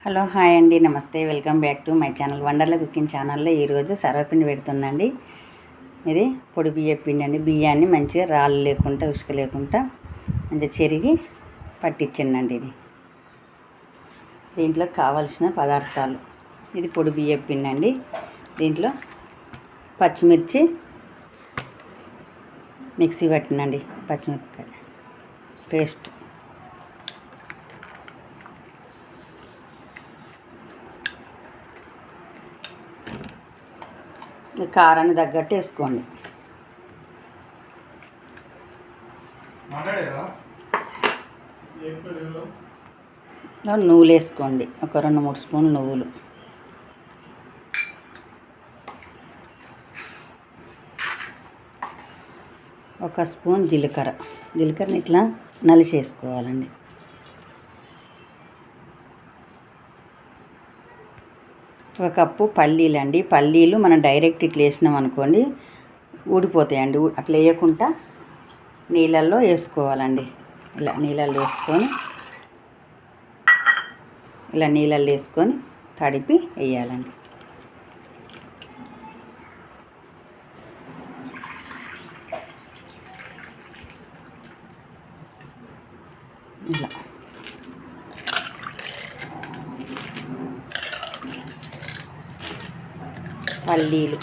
Hello hi అండి, నమస్తే, welcome back to my channel Wonderla cooking ఛానల్లో ఈరోజు సర్వపిండి పెడుతుందండి. ఇది పొడి బియ్య పిండి అండి. బియ్యాన్ని మంచిగా రాళ్ళు లేకుండా ఉసుక లేకుండా మంచిగా చెరిగి పట్టించండి. ఇది దీంట్లో కావాల్సిన పదార్థాలు, ఇది పొడి బియ్య పిండి అండి. దీంట్లో పచ్చిమిర్చి మిక్సీ పట్టినండి, పచ్చిమిరపకాయ పేస్ట్, కారాన్ని తగ్గట్టు వేసుకోండి. నువ్వులు వేసుకోండి, ఒక 2-3 స్పూన్లు నువ్వులు, ఒక స్పూన్ జీలకర్రని ఇట్లా నలిచేసుకోవాలండి. ఒక కప్పు పల్లీలు అండి. పల్లీలు మనం డైరెక్ట్ ఇట్లా వేసినాం అనుకోండి ఊడిపోతాయండి. అట్లా వేయకుండా నీళ్ళల్లో వేసుకోవాలండి. ఇలా నీళ్ళల్లో వేసుకొని తడిపి వేయాలండి. ఇలా పల్లీలు,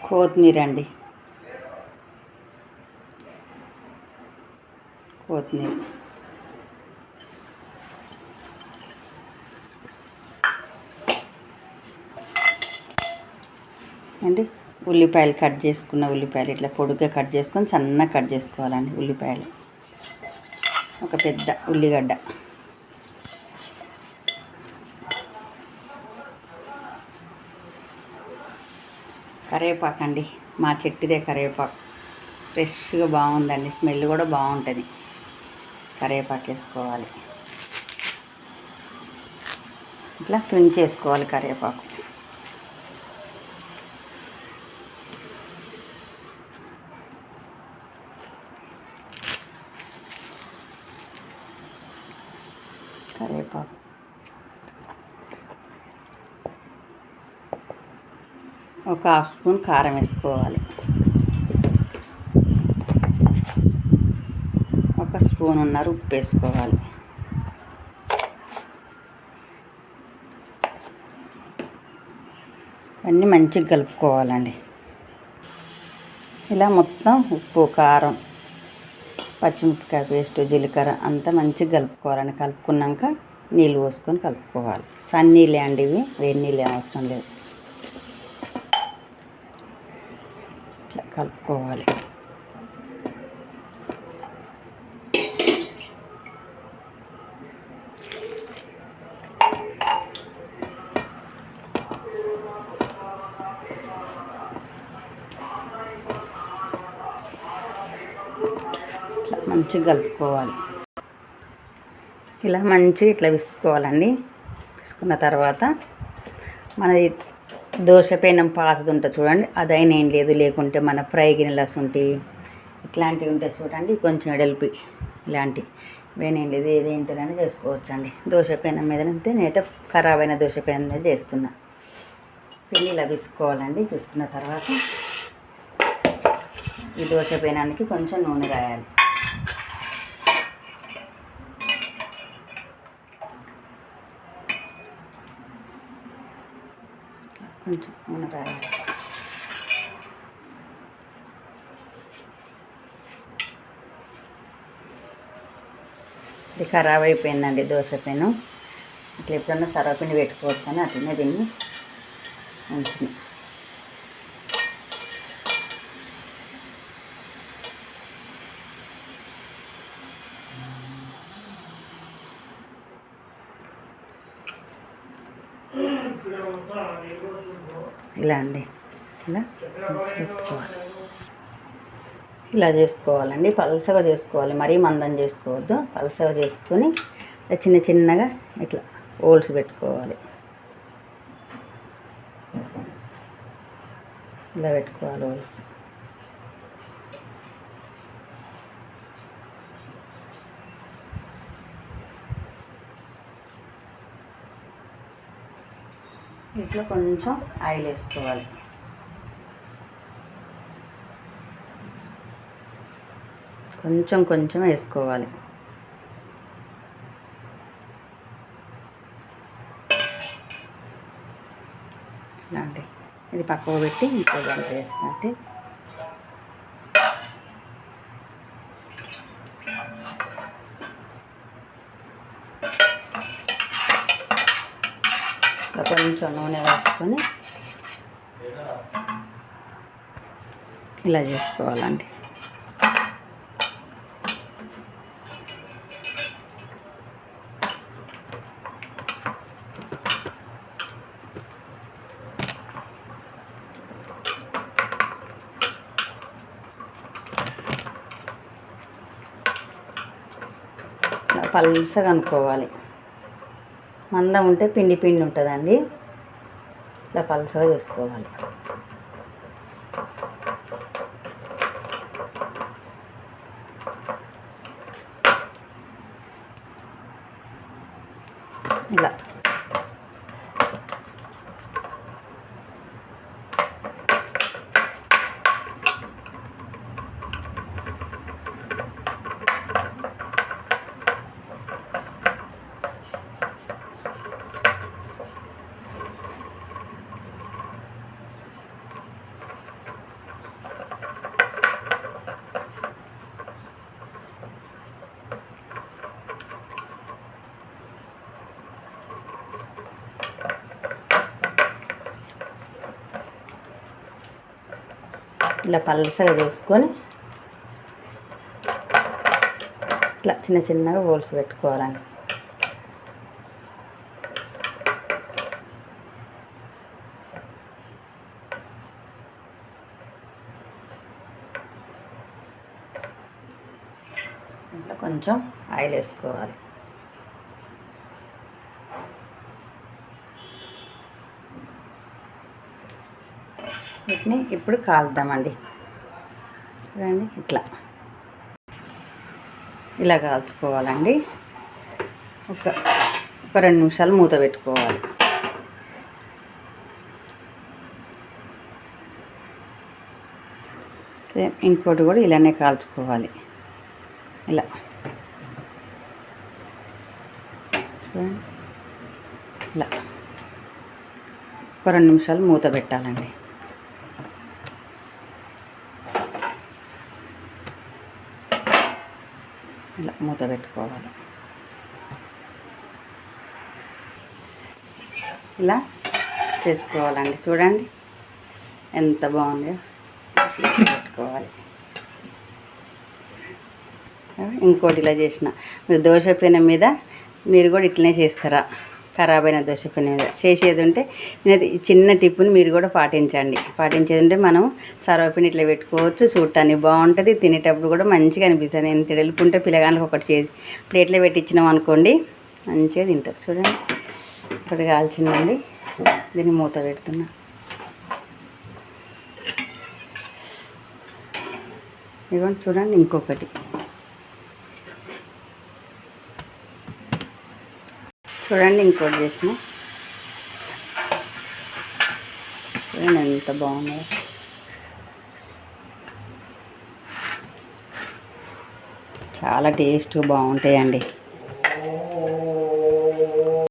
కొత్తిమీర అండి, కొత్తిమీర, అండి ఉల్లిపాయలు, కట్ చేసుకున్న ఉల్లిపాయలు ఇట్లా పొడుగ్గా కట్ చేసుకొని సన్నగా కట్ చేసుకోవాలండి. ఉల్లిపాయలు, ఒక పెద్ద ఉల్లిగడ్డ, కరివేపాకు అండి. మా చెట్టుదే కరివేపాకు, ఫ్రెష్గా బాగుందండి, స్మెల్ కూడా బాగుంటుంది. కరివేపాకు వేసుకోవాలి, ఇట్లా తుంచేసుకోవాలి కరివేపాకు. ఒక 1/2 స్పూన్ కారం వేసుకోవాలి, ఒక 1.5 స్పూన్ ఉప్పు వేసుకోవాలి. అన్నీ మంచిగా కలుపుకోవాలండి. ఇలా మొత్తం ఉప్పు, కారం, పచ్చిమిరపకాయ పేస్ట్, జీలకర్ర అంతా మంచిగా కలుపుకోవాలండి. కలుపుకున్నాక నీళ్ళు పోసుకొని కలుపుకోవాలి. సన్నీళ్ళే అండి ఇవి, వేడి నీళ్ళు అవసరం లేదు. ఇట్లా కలుపుకోవాలి. మంచిగా కలుపుకోవాలి. ఇలా మంచిగా ఇట్లా విసుకోవాలండి. విసుకున్న తర్వాత మనది దోశ పెనం పాతది ఉంటుంది చూడండి, అదైనా ఏం లేదు. లేకుంటే మన ఫ్రై గిన్నెలస్ ఉంటాయి, ఇట్లాంటివి ఉంటాయి చూడండి, కొంచెం ఎడల్పి ఇలాంటి వేనేం లేదు, ఏదేంటోనైనా చేసుకోవచ్చండి. దోశ పెనం మీద నేనైతే ఖరాబ్ అయిన దోశ పెనం మీద చేస్తున్నా. పిండి ఇలా విసుకోవాలండి. విసుకున్న తర్వాత ఈ దోశ పెనానికి కొంచెం నూనె రాయాలి. కొంచెం నూనె రాయాలి. ఇది ఖరాబ్ అయిపోయిందండి దోశ పెను. అట్లా ఎప్పుడన్నా సర్వపిండి పెట్టుకోవచ్చు అని అట్లనే దీన్ని ఉంచుని. ఇలా అండి, ఇలా పెట్టుకోవాలి. ఇలా చేసుకోవాలండి. పలసగా చేసుకోవాలి, మరీ మందం చేసుకోవద్దు. పలసగా చేసుకొని చిన్న చిన్నగా ఇట్లా హోల్స్ పెట్టుకోవాలి. ఇలా పెట్టుకోవాలి హోల్స్. ఇట్లా కొంచెం ఆయిల్ వేసుకోవాలి. కొంచెం కొంచెం వేసుకోవాలి. ఇలాంటి ఇది పక్కకు పెట్టి ఇంకో దాంట్లో వేస్తున్నట్టు కొంచెం నూనె వేసుకొని ఇలా చేసుకోవాలండి. పల్సగా అనుకోవాలి. మందం ఉంటే పిండి పిండి ఉంటుందండి. ఇట్లా పల్సగా చేసుకోవాలి. ఇలా ఇలా పల్సగా చేసుకొని ఇట్లా చిన్న చిన్నగా హోల్స్ పెట్టుకోవాలండి. ఇట్లా కొంచెం ఆయిల్ వేసుకోవాలి. వీటిని ఇప్పుడు కాల్దామండి. చూడండి ఇలా కాల్చుకోవాలండి. ఒక 2 నిమిషాలు మూత పెట్టుకోవాలి. సేమ్ ఇంకోటి కూడా ఇలానే కాల్చుకోవాలి. ఇలా చూడండి, ఇలా ఒక 2 నిమిషాలు మూత పెట్టాలండి. ఇలా మూత పెట్టుకోవాలి. ఇలా చేసుకోవాలండి. చూడండి ఎంత బాగుందో. పెట్టుకోవాలి. ఇంకోటి ఇలా చేసిన మీరు దోశ పెనం మీద మీరు కూడా ఇట్లనే చేస్తారా? ఖరాబ్ అయిన దోశ పెనం మీద చేసేది ఉంటే నేను చిన్న టిప్పుని మీరు కూడా పాటించేది ఉంటే మనం సర్వపిండి ఇట్లా పెట్టుకోవచ్చు. చూడటానికి బాగుంటుంది, తినేటప్పుడు కూడా మంచిగా అనిపిస్తుంది. నేను తిడలుపుంటే పిల్లగానికి ఒకటి ప్లేట్లో పెట్టించినాం అనుకోండి మంచిగా తింటారు. చూడండి ఒకటి కాల్చిందండి. దీన్ని మూత పెడుతున్నా. ఇదిగోండి చూడండి ఇంకొకటి. చూడండి ఇంకోటి చేసిన. చూడండి ఎంత బాగుందో. చాలా టేస్ట్ బాగుంటాయండి.